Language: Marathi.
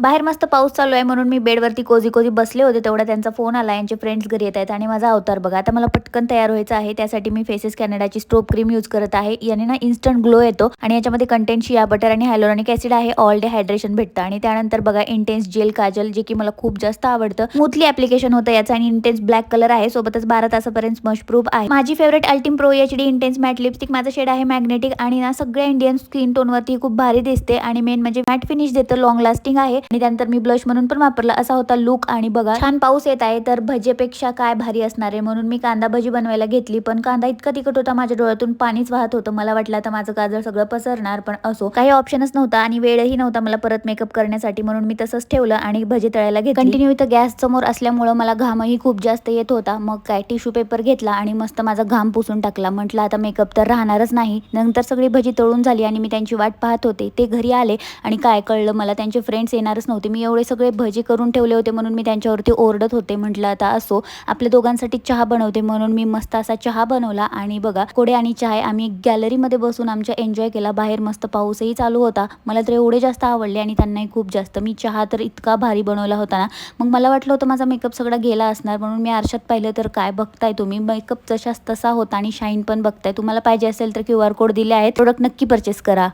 बाहेर मस्त पाऊस चालू आहे म्हणून मी बेडवरती कोजी कोजी बसले होते, तेवढा त्यांचा फोन आला. यांचे फ्रेंड्स घरी येत आहेत आणि माझा अवतार बघा. आता मला पटकन तयार व्हायचं आहे, त्यासाठी मी फेसेस कॅनडाची स्ट्रोब क्रीम यूज करत आहे. याने ना इन्स्टंट ग्लो येतो आणि याच्यामध्ये कंटेंट शिया बटर आणि हायलोरॉनिक ऍसिड आहे. ऑल डे हायड्रेशन भेटतं आणि त्यानंतर बघा इंटेन्स जेल काजल, जे की मला खूप जास्त आवडतं. स्मूथली ऍप्लिकेशन होतं याचं आणि इंटेन्स ब्लॅक कलर आहे, सोबतच 12 तासापर्यंत स्मश प्रूफ आहे. माझी favourite Ultime pro HD intense matte lipstick, माझं शेड आहे मॅग्नेटिक आणि ना सगळ्या इंडियन स्किन टोनवरती खूप भारी दिसते आणि मेन म्हणजे मॅट फिनिश देतं, लॉंग लास्टिंग आहे. आणि त्यानंतर मी ब्लश म्हणून पण वापरला. असा होता लुक. आणि बघा छान पाऊस येत आहे तर भजीपेक्षा काय भारी असणार आहे, म्हणून मी कांदा भजी बनवायला घेतली. पण कांदा इतका तिखट होता, माझ्या डोळ्यातून पाणीच वाहत होतं. मला वाटलं आता माझं काजळ सगळं पसरणार, पण असो काही ऑप्शनच नव्हता आणि वेळही नव्हता मला परत मेकअप करण्यासाठी, म्हणून मी तसंच ठेवलं आणि भजी तळायला घेतली. कंटिन्यू इथं गॅस समोर असल्यामुळे मला घामही खूप जास्त येत होता. मग काय टिश्यू पेपर घेतला आणि मस्त माझा घाम पुसून टाकला. म्हटलं आता मेकअप तर राहणारच नाही. नंतर सगळी भजी तळून झाली आणि मी त्यांची वाट पाहत होते. ते घरी आले आणि काय कळलं मला, त्यांचे फ्रेंड्स येणारच नव्हते. मी एवढे सगळे भजी करून ठेवले होते म्हणून मी त्यांच्यावरती ओरडत होते. म्हटलं आता असो, आपल्या दोघांसाठी चहा बनवते, म्हणून मी मस्त असा चहा बनवला. आणि बघा कोडे आणि चहा आम्ही गॅलरीमध्ये बसून आमच्या एन्जॉय केला. बाहेर मस्त पाऊसही चालू होता. मला तर एवढे जास्त आवडले आणि त्यांनाही खूप जास्त. मी चहा तर इतका भारी बनवला होता ना, मग मला वाटलं होतं माझा मेकअप सगळा गेला असणार, म्हणून मी आरशात पाहिलं तर काय बघताय तुम्ही, मेकअप जशास तसा होता आणि शाईन पण बघताय. तुम्हाला पाहिजे असेल तर QR कोड दिले आहेत, प्रोडक्ट नक्की परचेस करा.